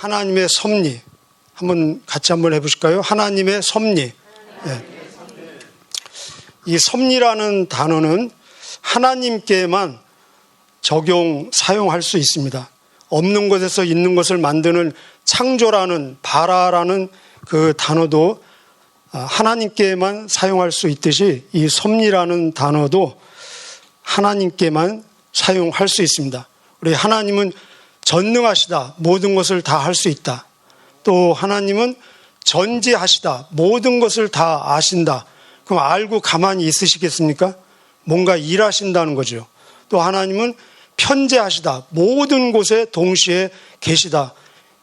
하나님의 섭리. 같이 한번 해보실까요? 하나님의 섭리. 네. 이 섭리라는 단어는 하나님께만 사용할 수 있습니다. 없는 것에서 있는 것을 만드는 창조라는 바라라는 그 단어도 하나님께만 사용할 수 있듯이 이 섭리라는 단어도 하나님께만 사용할 수 있습니다. 우리 하나님은 전능하시다. 모든 것을 다 할 수 있다. 또 하나님은 전지하시다. 모든 것을 다 아신다. 그럼 알고 가만히 있으시겠습니까? 뭔가 일하신다는 거죠. 또 하나님은 편재하시다. 모든 곳에 동시에 계시다.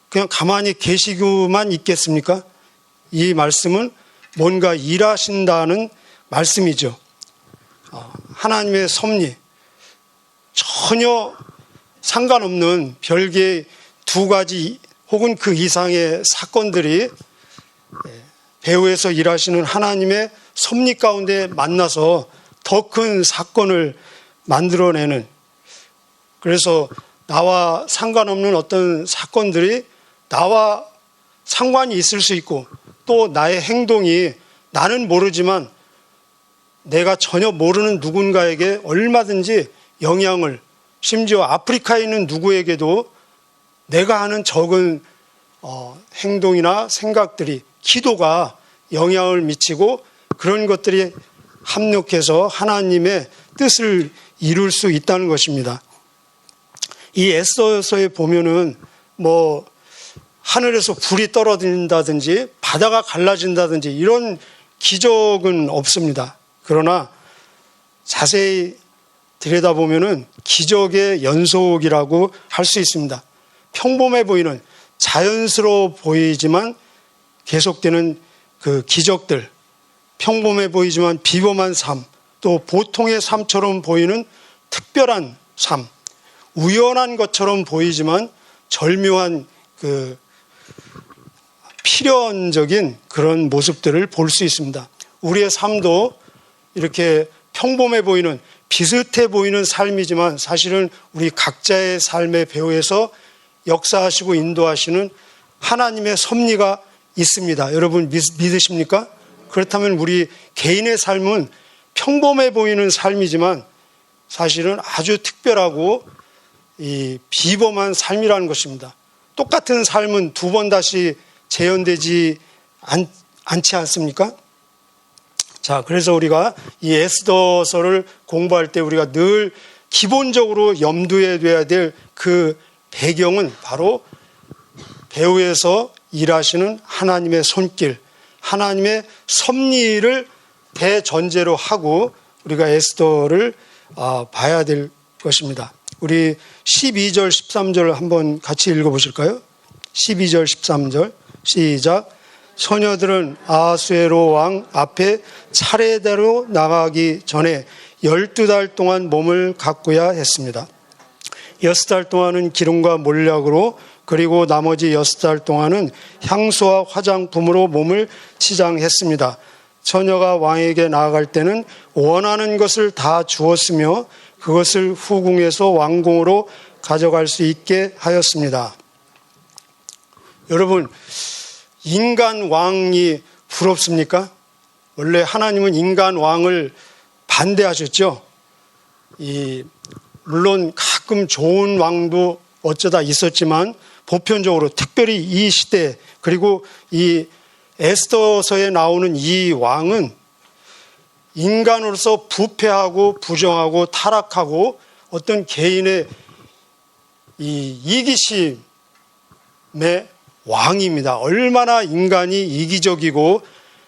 그냥 가만히 계시고만 있겠습니까? 이 말씀은 뭔가 일하신다는 말씀이죠. 하나님의 섭리, 전혀 상관없는 별개의 두 가지 혹은 그 이상의 사건들이 배후에서 일하시는 하나님의 섭리 가운데 만나서 더 큰 사건을 만들어내는, 그래서 나와 상관없는 어떤 사건들이 나와 상관이 있을 수 있고, 또 나의 행동이 나는 모르지만 내가 전혀 모르는 누군가에게 얼마든지 영향을, 심지어 아프리카에 있는 누구에게도 내가 하는 적은 행동이나 생각들이, 기도가 영향을 미치고 그런 것들이 합력해서 하나님의 뜻을 이룰 수 있다는 것입니다. 이 에스더서에 보면은 하늘에서 불이 떨어진다든지 바다가 갈라진다든지 이런 기적은 없습니다. 그러나 자세히 들여다보면은 기적의 연속이라고 할 수 있습니다. 평범해 보이는, 자연스러워 보이지만 계속되는 그 기적들, 평범해 보이지만 비범한 삶, 또 보통의 삶처럼 보이는 특별한 삶, 우연한 것처럼 보이지만 절묘한 그 필연적인 그런 모습들을 볼 수 있습니다. 우리의 삶도 이렇게 평범해 보이는, 비슷해 보이는 삶이지만 사실은 우리 각자의 삶의 배후에서 역사하시고 인도하시는 하나님의 섭리가 있습니다. 여러분 믿으십니까? 그렇다면 우리 개인의 삶은 평범해 보이는 삶이지만 사실은 아주 특별하고 이 비범한 삶이라는 것입니다. 똑같은 삶은 두 번 다시 재현되지 않지 않습니까? 자, 그래서 우리가 이 에스더서를 공부할 때 우리가 늘 기본적으로 염두에 둬야 될 그 배경은 바로 배후에서 일하시는 하나님의 손길, 하나님의 섭리를 대전제로 하고 우리가 에스더를 봐야 될 것입니다. 우리 12절, 13절 한번 같이 읽어보실까요? 12절, 13절 시작. 처녀들은 아하수에로 왕 앞에 차례대로 나가기 전에 12달 동안 몸을 가꾸야 했습니다. 6달 동안은 기름과 몰약으로, 그리고 나머지 6달 동안은 향수와 화장품으로 몸을 치장했습니다. 처녀가 왕에게 나아갈 때는 원하는 것을 다 주었으며 그것을 후궁에서 왕궁으로 가져갈 수 있게 하였습니다. 여러분, 인간 왕이 부럽습니까? 원래 하나님은 인간 왕을 반대하셨죠. 물론 가끔 좋은 왕도 어쩌다 있었지만 보편적으로 특별히 이 시대, 그리고 이 에스더서에 나오는 이 왕은 인간으로서 부패하고 부정하고 타락하고 어떤 개인의 이 이기심의 왕입니다. 얼마나 인간이 이기적이고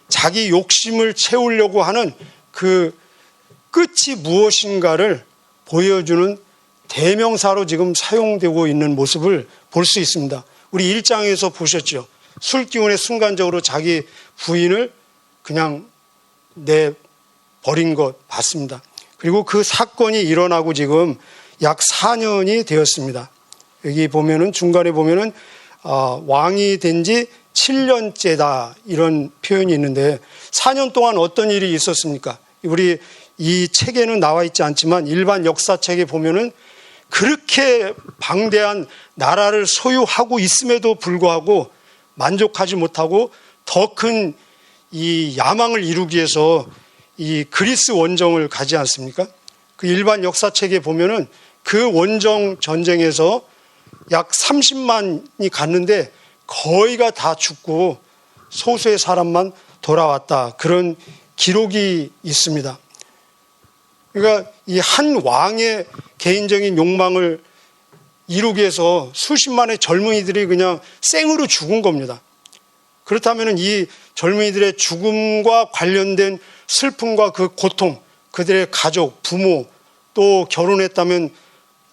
자기 욕심을 채우려고 하는 그 끝이 무엇인가를 보여주는 대명사로 지금 사용되고 있는 모습을 볼 수 있습니다. 우리 1장에서 보셨죠. 술 기운에 순간적으로 자기 부인을 그냥 내버린 것 봤습니다. 그리고 그 사건이 일어나고 지금 약 4년이 되었습니다. 여기 보면은 중간에 보면은 왕이 된 지 7년째다 이런 표현이 있는데 4년 동안 어떤 일이 있었습니까? 우리 이 책에는 나와 있지 않지만 일반 역사책에 보면은 그렇게 방대한 나라를 소유하고 있음에도 불구하고 만족하지 못하고 더 큰 이 야망을 이루기 위해서 이 그리스 원정을 가지 않습니까? 그 일반 역사책에 보면은 그 원정 전쟁에서 약 30만이 갔는데 거의가 다 죽고 소수의 사람만 돌아왔다. 그런 기록이 있습니다. 그러니까 이 한 왕의 개인적인 욕망을 이루기 위해서 수십만의 젊은이들이 그냥 생으로 죽은 겁니다. 그렇다면 이 젊은이들의 죽음과 관련된 슬픔과 그 고통, 그들의 가족, 부모, 또 결혼했다면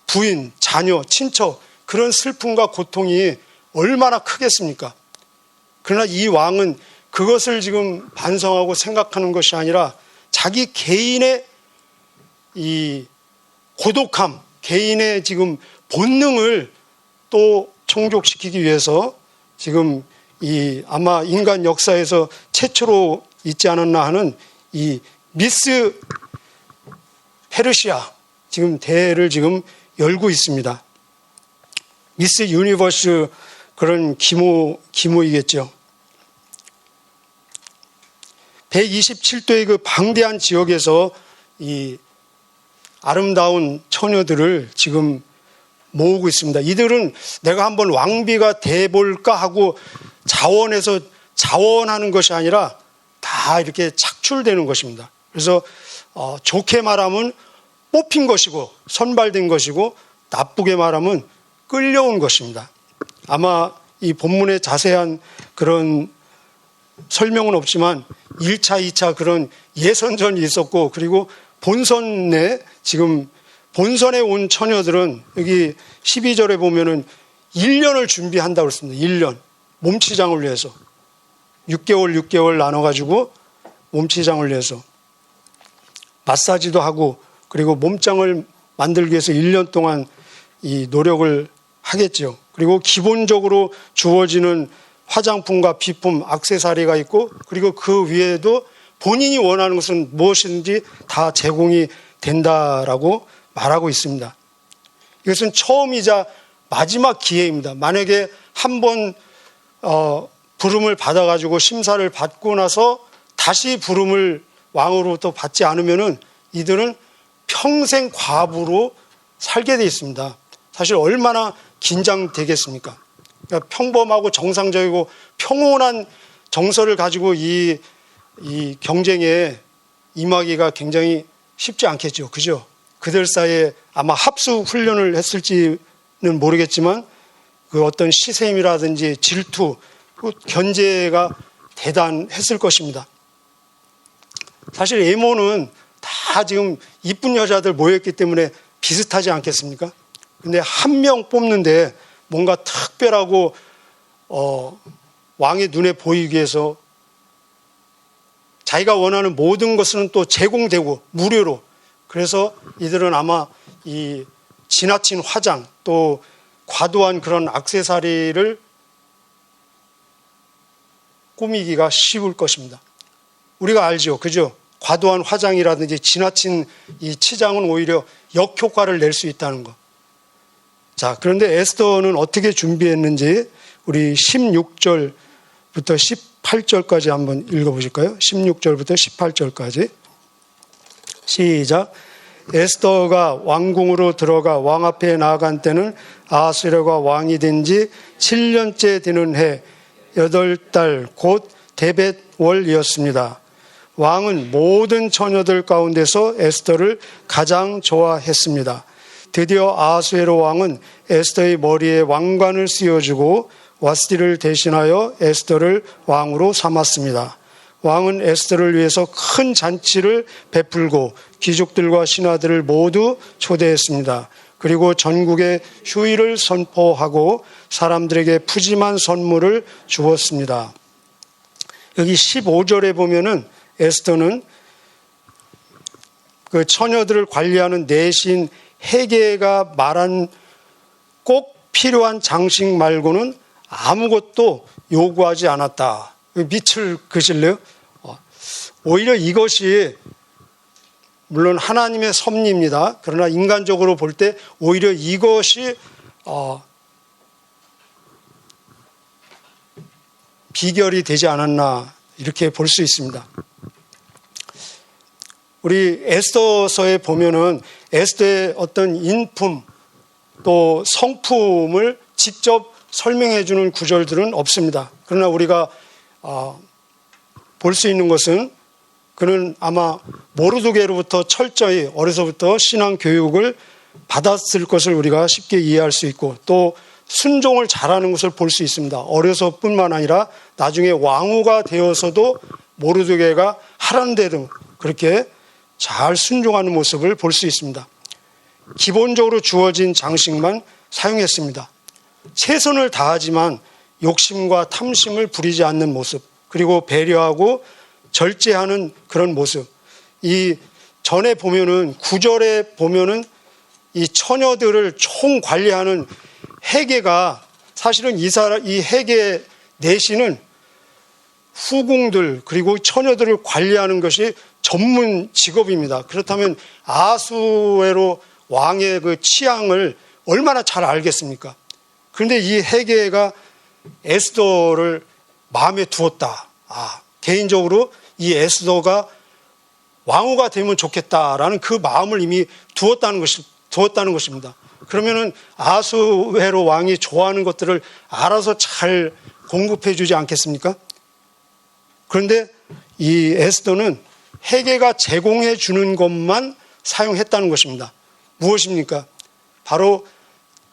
부인, 자녀, 친척, 그런 슬픔과 고통이 얼마나 크겠습니까? 그러나 이 왕은 그것을 지금 반성하고 생각하는 것이 아니라 자기 개인의 이 고독함, 개인의 지금 본능을 또 충족시키기 위해서 지금 이 아마 인간 역사에서 최초로 있지 않았나 하는 이 미스 페르시아 지금 대회를 지금 열고 있습니다. 미스 유니버스 그런 기모이겠죠. 127도의 그 방대한 지역에서 이 아름다운 처녀들을 지금 모으고 있습니다. 이들은 내가 한번 왕비가 돼볼까 하고 자원해서 자원하는 것이 아니라 다 이렇게 착출되는 것입니다. 그래서 좋게 말하면 뽑힌 것이고 선발된 것이고 나쁘게 말하면 끌려온 것입니다. 아마 이 본문에 자세한 그런 설명은 없지만 1차, 2차 그런 예선전이 있었고 그리고 본선에 지금 본선에 온 처녀들은 여기 12절에 보면은 1년을 준비한다고 그랬습니다. 1년. 몸치장을 위해서. 6개월 나눠가지고 몸치장을 위해서. 마사지도 하고 그리고 몸짱을 만들기 위해서 1년 동안 이 노력을 하겠죠. 그리고 기본적으로 주어지는 화장품과 비품, 액세서리가 있고 그리고 그 위에도 본인이 원하는 것은 무엇이든지 다 제공이 된다라고 말하고 있습니다. 이것은 처음이자 마지막 기회입니다. 만약에 한번 부름을 받아가지고 심사를 받고 나서 다시 부름을 왕으로부터 받지 않으면은 이들은 평생 과부로 살게 돼 있습니다. 사실 얼마나 긴장되겠습니까? 그러니까 평범하고 정상적이고 평온한 정서를 가지고 이 경쟁에 임하기가 굉장히 쉽지 않겠죠. 그죠? 그들 사이에 아마 합수 훈련을 했을지는 모르겠지만 그 어떤 시샘이라든지 질투, 견제가 대단했을 것입니다. 사실 에모는 다 지금 이쁜 여자들 모였기 때문에 비슷하지 않겠습니까? 근데 한 명 뽑는데 뭔가 특별하고 왕의 눈에 보이기 위해서 자기가 원하는 모든 것은 또 제공되고 무료로. 그래서 이들은 아마 이 지나친 화장 또 과도한 그런 액세서리를 꾸미기가 쉬울 것입니다. 우리가 알죠. 그죠? 과도한 화장이라든지 지나친 이 치장은 오히려 역효과를 낼 수 있다는 거. 자, 그런데 에스더는 어떻게 준비했는지 우리 16절부터 18절까지 한번 읽어보실까요? 16절부터 18절까지. 시작. 에스더가 왕궁으로 들어가 왕 앞에 나아간 때는 아하스웨로가 왕이 된 지 7년째 되는 해 8달 곧 데벳월이었습니다. 왕은 모든 처녀들 가운데서 에스더를 가장 좋아했습니다. 드디어 아하스웨로 왕은 에스더의 머리에 왕관을 씌워주고 와스티를 대신하여 에스더를 왕으로 삼았습니다. 왕은 에스더를 위해서 큰 잔치를 베풀고 귀족들과 신하들을 모두 초대했습니다. 그리고 전국에 휴일을 선포하고 사람들에게 푸짐한 선물을 주었습니다. 여기 15절에 보면은 에스더는 그 처녀들을 관리하는 내신 헤게가 말한 꼭 필요한 장식 말고는 아무것도 요구하지 않았다. 밑을 그실래요? 오히려 이것이 물론 하나님의 섭리입니다. 그러나 인간적으로 볼 때 오히려 이것이 비결이 되지 않았나 이렇게 볼 수 있습니다. 우리 에스더서에 보면은 에스더의 어떤 인품 또 성품을 직접 설명해 주는 구절들은 없습니다. 그러나 우리가 볼 수 있는 것은 그는 아마 모르드게로부터 철저히 어려서부터 신앙 교육을 받았을 것을 우리가 쉽게 이해할 수 있고 또 순종을 잘하는 것을 볼 수 있습니다. 어려서뿐만 아니라 나중에 왕후가 되어서도 모르드게가 하라는 대로 그렇게 잘 순종하는 모습을 볼 수 있습니다. 기본적으로 주어진 장식만 사용했습니다. 최선을 다하지만 욕심과 탐심을 부리지 않는 모습, 그리고 배려하고 절제하는 그런 모습. 이 전에 보면은 9절에 보면은 이 처녀들을 총 관리하는 해계가 사실은 이 해계 내시는 후궁들 그리고 처녀들을 관리하는 것이 전문 직업입니다. 그렇다면 아수에로 왕의 그 취향을 얼마나 잘 알겠습니까? 그런데 이 해계가 에스더를 마음에 두었다. 개인적으로 이 에스더가 왕후가 되면 좋겠다라는 그 마음을 이미 두었다는 것입니다. 그러면은 아수헤로 왕이 좋아하는 것들을 알아서 잘 공급해 주지 않겠습니까? 그런데 이 에스더는 해계가 제공해 주는 것만 사용했다는 것입니다. 무엇입니까? 바로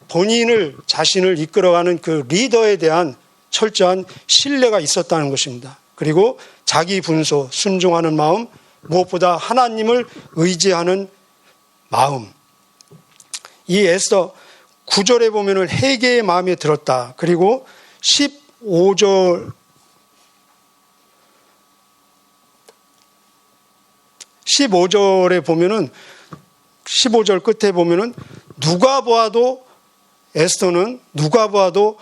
본인을 자신을 이끌어가는 그 리더에 대한 철저한 신뢰가 있었다는 것입니다. 그리고 자기 분소, 순종하는 마음, 무엇보다 하나님을 의지하는 마음. 이 에스더 9절에 보면은 해계의 마음에 들었다. 그리고 15절에 보면은 15절 끝에 보면은 누가 보아도 에스더는 누가 보아도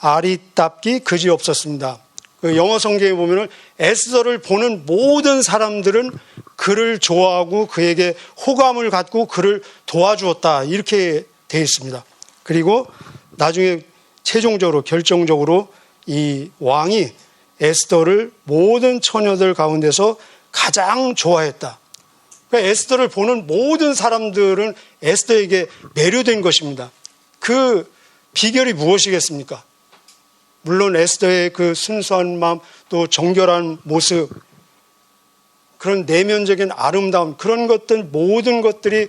아리답기 그지없었습니다. 그 영어 성경에 보면은 에스더를 보는 모든 사람들은 그를 좋아하고 그에게 호감을 갖고 그를 도와주었다. 이렇게 되어 있습니다. 그리고 나중에 최종적으로 결정적으로 이 왕이 에스더를 모든 처녀들 가운데서 가장 좋아했다. 그러니까 에스더를 보는 모든 사람들은 에스더에게 매료된 것입니다. 그 비결이 무엇이겠습니까? 물론 에스더의 그 순수한 마음 또 정결한 모습 그런 내면적인 아름다움 그런 것들 모든 것들이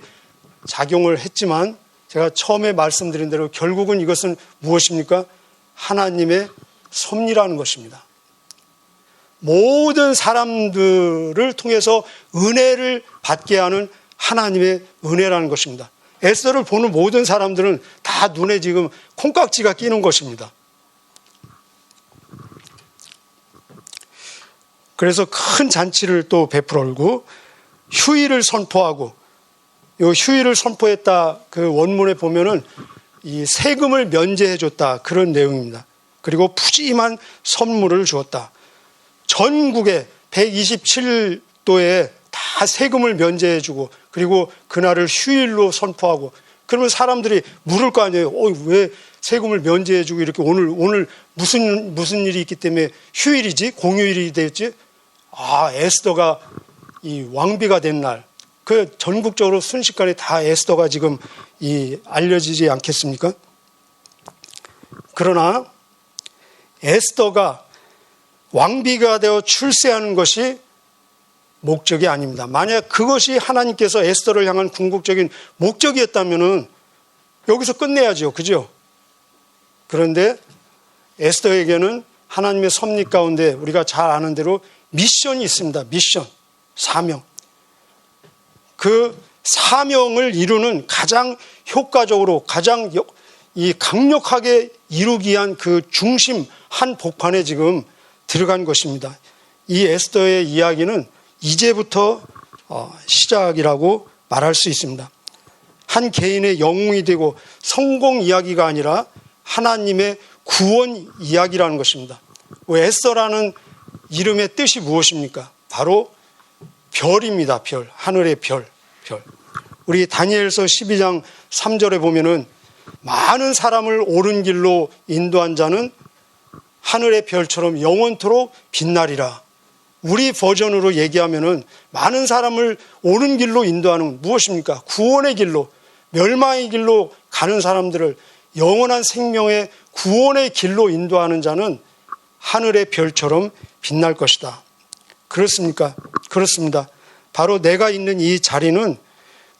작용을 했지만 제가 처음에 말씀드린 대로 결국은 이것은 무엇입니까? 하나님의 섭리라는 것입니다. 모든 사람들을 통해서 은혜를 받게 하는 하나님의 은혜라는 것입니다. 에스더를 보는 모든 사람들은 다 눈에 지금 콩깍지가 끼는 것입니다. 그래서 큰 잔치를 또 베풀고 휴일을 선포하고 이 휴일을 선포했다 그 원문에 보면은 이 세금을 면제해 줬다 그런 내용입니다. 그리고 푸짐한 선물을 주었다. 전국에 127도에 다 세금을 면제해 주고 그리고 그날을 휴일로 선포하고 그러면 사람들이 물을 거 아니에요. 왜 세금을 면제해 주고 이렇게 오늘 무슨 일이 있기 때문에 휴일이지? 공휴일이 됐지? 에스더가 이 왕비가 된 날, 그 전국적으로 순식간에 다 에스더가 지금 알려지지 않겠습니까? 그러나 에스더가 왕비가 되어 출세하는 것이 목적이 아닙니다. 만약 그것이 하나님께서 에스더를 향한 궁극적인 목적이었다면은 여기서 끝내야죠. 그죠? 그런데 에스더에게는 하나님의 섭리 가운데 우리가 잘 아는 대로 미션이 있습니다. 미션, 사명. 그 사명을 이루는 가장 효과적으로 가장 강력하게 이루기 위한 그 중심 한 복판에 지금 들어간 것입니다. 이 에스더의 이야기는 이제부터 시작이라고 말할 수 있습니다. 한 개인의 영웅이 되고 성공 이야기가 아니라 하나님의 구원 이야기라는 것입니다. 에스더라는 이름의 뜻이 무엇입니까? 바로 별입니다. 별, 하늘의 별. 우리 다니엘서 12장 3절에 보면은 많은 사람을 옳은 길로 인도한 자는 하늘의 별처럼 영원토록 빛나리라. 우리 버전으로 얘기하면은 많은 사람을 옳은 길로 인도하는 무엇입니까? 구원의 길로, 멸망의 길로 가는 사람들을 영원한 생명의 구원의 길로 인도하는 자는 하늘의 별처럼 빛날 것이다. 그렇습니까? 그렇습니다. 바로 내가 있는 이 자리는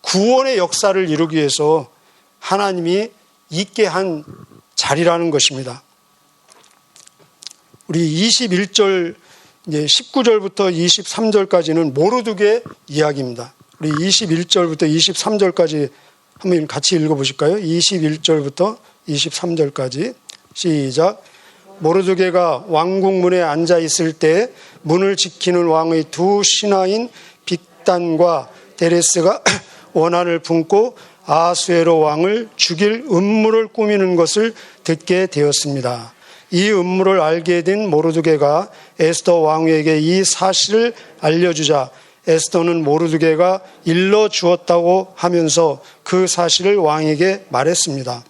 구원의 역사를 이루기 위해서 하나님이 있게 한 자리라는 것입니다. 우리 21절, 이제 19절부터 23절까지는 모르드게 이야기입니다. 우리 21절부터 23절까지 한번 같이 읽어보실까요? 21절부터 23절까지 시작. 모르드게가 왕궁문에 앉아 있을 때 문을 지키는 왕의 두 신하인 빅단과 데레스가 원한을 품고 아수에로 왕을 죽일 음모를 꾸미는 것을 듣게 되었습니다. 이 음모를 알게 된 모르드게가 에스더 왕후에게 이 사실을 알려주자 에스더는 모르드게가 일러주었다고 하면서 그 사실을 왕에게 말했습니다.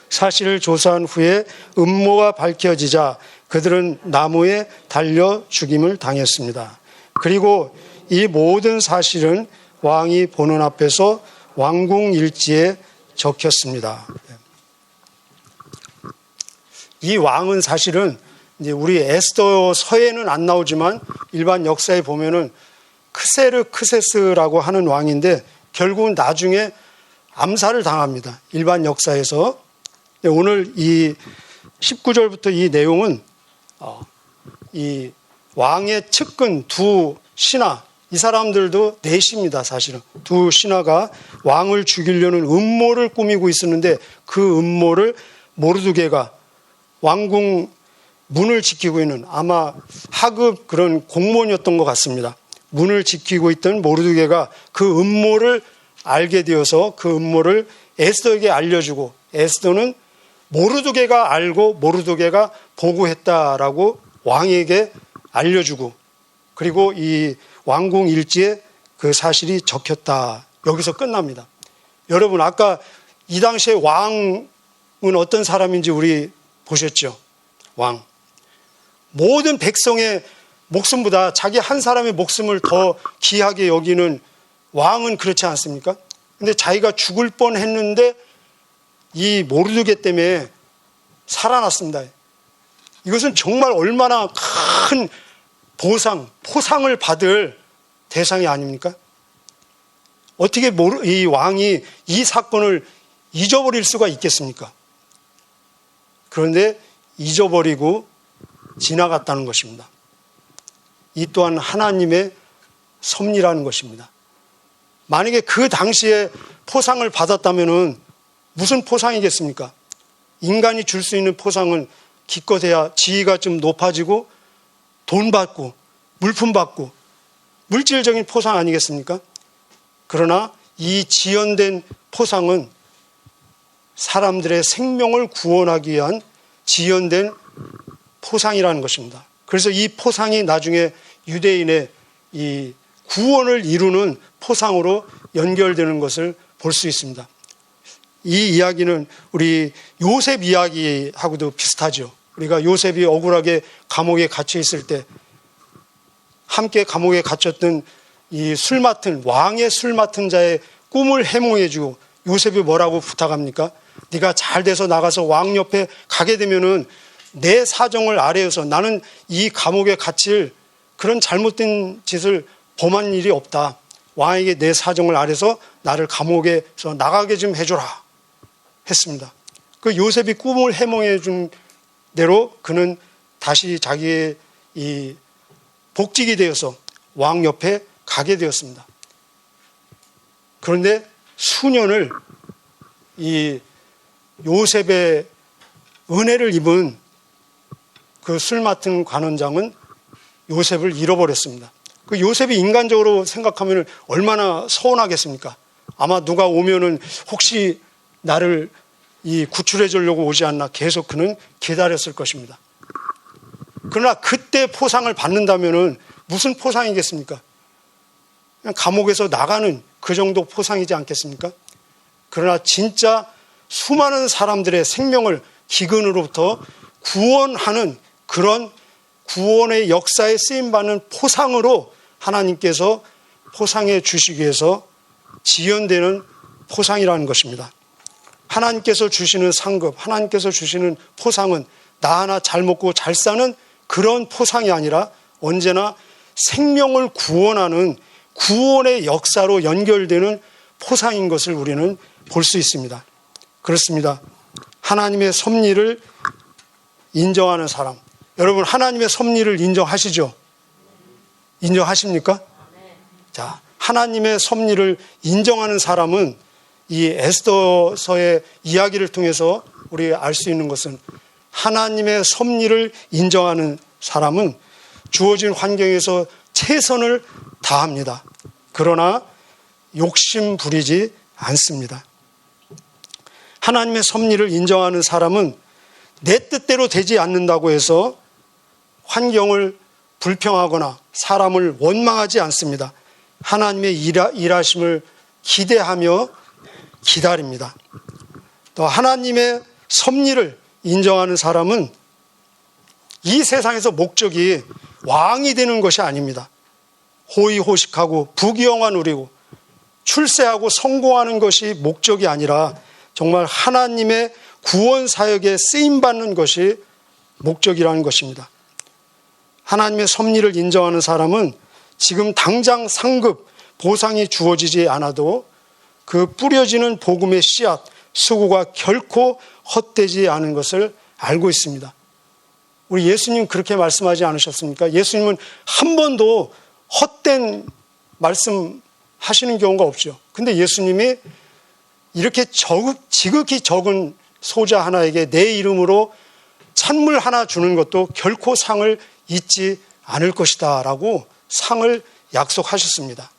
사실을 조사한 후에 음모가 밝혀지자 그들은 나무에 달려 죽임을 당했습니다. 그리고 이 모든 사실은 왕이 보는 앞에서 왕궁 일지에 적혔습니다. 이 왕은 사실은 이제 우리 에스더서에는 안 나오지만 일반 역사에 보면은 크세르크세스라고 하는 왕인데 결국은 나중에 암살을 당합니다. 일반 역사에서. 오늘 이 19절부터 이 내용은 이 왕의 측근 두 신하, 이 사람들도 넷입니다. 사실은 두 신하가 왕을 죽이려는 음모를 꾸미고 있었는데 그 음모를 모르드게가 왕궁 문을 지키고 있는 아마 하급 그런 공무원이었던 것 같습니다. 문을 지키고 있던 모르드게가 그 음모를 알게 되어서 그 음모를 에스더에게 알려주고 에스더는 모르드게가 알고 모르드게가 보고했다라고 왕에게 알려주고 그리고 이 왕궁 일지에 그 사실이 적혔다. 여기서 끝납니다. 여러분 아까 이 당시에 왕은 어떤 사람인지 우리 보셨죠? 왕. 모든 백성의 목숨보다 자기 한 사람의 목숨을 더 귀하게 여기는 왕은 그렇지 않습니까? 근데 자기가 죽을 뻔했는데 이 모르드게 때문에 살아났습니다. 이것은 정말 얼마나 큰 포상을 받을 대상이 아닙니까? 어떻게 이 왕이 이 사건을 잊어버릴 수가 있겠습니까? 그런데 잊어버리고 지나갔다는 것입니다. 이 또한 하나님의 섭리라는 것입니다. 만약에 그 당시에 포상을 받았다면은 무슨 포상이겠습니까? 인간이 줄 수 있는 포상은 기껏해야 지위가 좀 높아지고 돈 받고 물품 받고 물질적인 포상 아니겠습니까? 그러나 이 지연된 포상은 사람들의 생명을 구원하기 위한 지연된 포상이라는 것입니다. 그래서 이 포상이 나중에 유대인의 이 구원을 이루는 포상으로 연결되는 것을 볼 수 있습니다. 이 이야기는 우리 요셉 이야기하고도 비슷하죠. 우리가 요셉이 억울하게 감옥에 갇혀 있을 때 함께 감옥에 갇혔던 이 왕의 술 맡은 자의 꿈을 해몽해주고 요셉이 뭐라고 부탁합니까? 네가 잘 돼서 나가서 왕 옆에 가게 되면은 내 사정을 아뢰어서 나는 이 감옥에 갇힐 그런 잘못된 짓을 범한 일이 없다. 왕에게 내 사정을 아뢰서 나를 감옥에서 나가게 좀 해줘라 했습니다. 그 요셉이 꿈을 해몽해 준 대로 그는 다시 자기의 이 복직이 되어서 왕 옆에 가게 되었습니다. 그런데 수년을 이 요셉의 은혜를 입은 그 술 맡은 관원장은 요셉을 잃어버렸습니다. 그 요셉이 인간적으로 생각하면 얼마나 서운하겠습니까? 아마 누가 오면은 혹시 나를 이 구출해 주려고 오지 않나 계속 그는 기다렸을 것입니다. 그러나 그때 포상을 받는다면은 무슨 포상이겠습니까? 그냥 감옥에서 나가는 그 정도 포상이지 않겠습니까? 그러나 진짜 수많은 사람들의 생명을 기근으로부터 구원하는 그런 구원의 역사에 쓰임받는 포상으로 하나님께서 포상해 주시기 위해서 지연되는 포상이라는 것입니다. 하나님께서 주시는 상급, 하나님께서 주시는 포상은 나 하나 잘 먹고 잘 사는 그런 포상이 아니라 언제나 생명을 구원하는 구원의 역사로 연결되는 포상인 것을 우리는 볼 수 있습니다. 그렇습니다. 하나님의 섭리를 인정하는 사람. 여러분, 하나님의 섭리를 인정하시죠? 인정하십니까? 자, 하나님의 섭리를 인정하는 사람은 이 에스더서의 이야기를 통해서 우리 알 수 있는 것은 하나님의 섭리를 인정하는 사람은 주어진 환경에서 최선을 다합니다. 그러나 욕심 부리지 않습니다. 하나님의 섭리를 인정하는 사람은 내 뜻대로 되지 않는다고 해서 환경을 불평하거나 사람을 원망하지 않습니다. 하나님의 일하심을 기대하며 기다립니다. 또 하나님의 섭리를 인정하는 사람은 이 세상에서 목적이 왕이 되는 것이 아닙니다. 호의호식하고 부귀영화 누리고 출세하고 성공하는 것이 목적이 아니라 정말 하나님의 구원 사역에 쓰임받는 것이 목적이라는 것입니다. 하나님의 섭리를 인정하는 사람은 지금 당장 상급, 보상이 주어지지 않아도 그 뿌려지는 복음의 씨앗, 수고가 결코 헛되지 않은 것을 알고 있습니다. 우리 예수님 그렇게 말씀하지 않으셨습니까? 예수님은 한 번도 헛된 말씀 하시는 경우가 없죠. 근데 예수님이 이렇게 지극히 적은 소자 하나에게 내 이름으로 찬물 하나 주는 것도 결코 상을 잊지 않을 것이다 라고 상을 약속하셨습니다.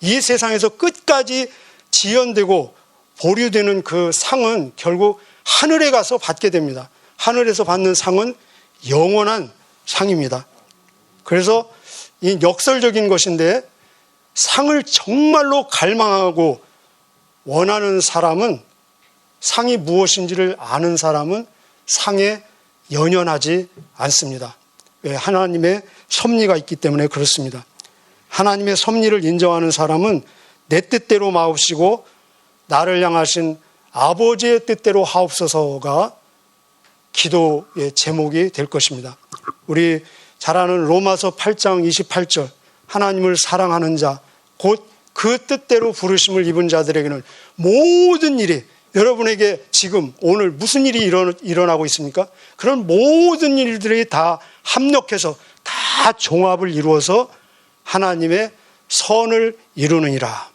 이 세상에서 끝까지 지연되고 보류되는 그 상은 결국 하늘에 가서 받게 됩니다. 하늘에서 받는 상은 영원한 상입니다. 그래서 이 역설적인 것인데 상을 정말로 갈망하고 원하는 사람은 상이 무엇인지를 아는 사람은 상에 연연하지 않습니다. 왜? 하나님의 섭리가 있기 때문에 그렇습니다. 하나님의 섭리를 인정하는 사람은 내 뜻대로 마옵시고 나를 향하신 아버지의 뜻대로 하옵소서가 기도의 제목이 될 것입니다. 우리 잘 아는 로마서 8장 28절 하나님을 사랑하는 자 곧 그 뜻대로 부르심을 입은 자들에게는 모든 일이 여러분에게 지금 오늘 무슨 일이 일어나고 있습니까? 그런 모든 일들이 다 합력해서 다 종합을 이루어서 하나님의 선을 이루느니라.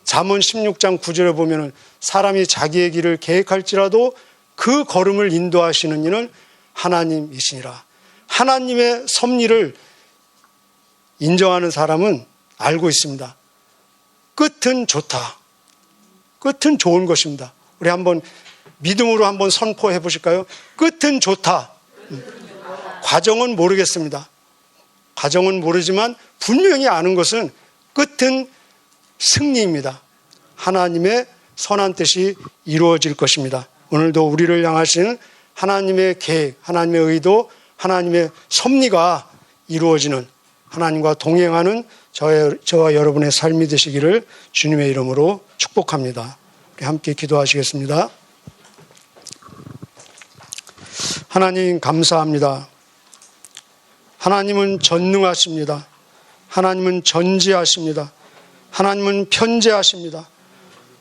잠언 16장 9절에 보면은 사람이 자기의 길을 계획할지라도 그 걸음을 인도하시는 이는 하나님이시니라. 하나님의 섭리를 인정하는 사람은 알고 있습니다. 끝은 좋다. 끝은 좋은 것입니다. 우리 한번 믿음으로 한번 선포해 보실까요? 끝은 좋다. 과정은 모르겠습니다. 과정은 모르지만 분명히 아는 것은 끝은 승리입니다. 하나님의 선한 뜻이 이루어질 것입니다. 오늘도 우리를 향하신 하나님의 계획, 하나님의 의도, 하나님의 섭리가 이루어지는 하나님과 동행하는 저와 여러분의 삶이 되시기를 주님의 이름으로 축복합니다. 우리 함께 기도하시겠습니다. 하나님 감사합니다. 하나님은 전능하십니다. 하나님은 전지하십니다. 하나님은 편재하십니다.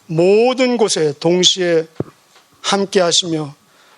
모든 곳에 동시에 함께 하시며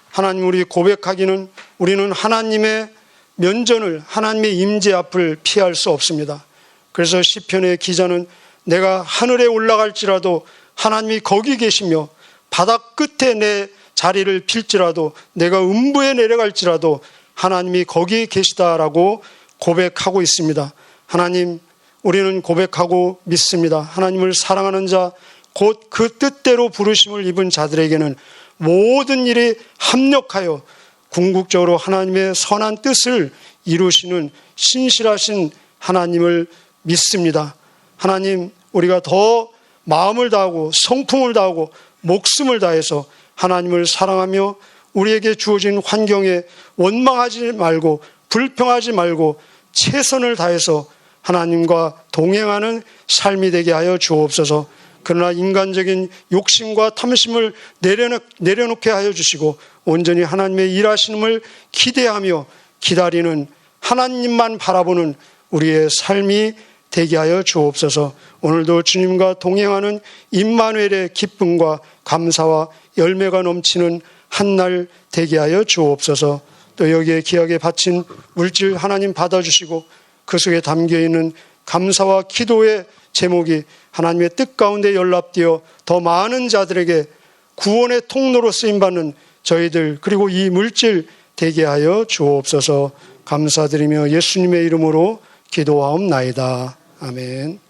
하나님 우리 고백하기는 우리는 하나님의 면전을 하나님의 임재 앞을 피할 수 없습니다. 그래서 시편의 기자는 내가 하늘에 올라갈지라도 하나님이 거기 계시며 바닥 끝에 내 자리를 필지라도 내가 음부에 내려갈지라도 하나님이 거기 계시다라고 고백하고 있습니다. 하나님 우리는 고백하고 믿습니다. 하나님을 사랑하는 자 곧 그 뜻대로 부르심을 입은 자들에게는 모든 일이 합력하여 궁극적으로 하나님의 선한 뜻을 이루시는 신실하신 하나님을 믿습니다. 하나님, 우리가 더 마음을 다하고 성품을 다하고 목숨을 다해서 하나님을 사랑하며 우리에게 주어진 환경에 원망하지 말고 불평하지 말고 최선을 다해서 하나님과 동행하는 삶이 되게 하여 주옵소서. 그러나 인간적인 욕심과 탐심을 내려놓게 하여 주시고 온전히 하나님의 일하심을 기대하며 기다리는 하나님만 바라보는 우리의 삶이 되게 하여 주옵소서. 오늘도 주님과 동행하는 임마누엘의 기쁨과 감사와 열매가 넘치는 한날 되게 하여 주옵소서. 또 여기에 귀하게 바친 물질 하나님 받아주시고 그 속에 담겨있는 감사와 기도의 제목이 하나님의 뜻 가운데 연락되어 더 많은 자들에게 구원의 통로로 쓰임받는 저희들 그리고 이 물질 되게 하여 주옵소서. 감사드리며 예수님의 이름으로 기도하옵나이다. 아멘.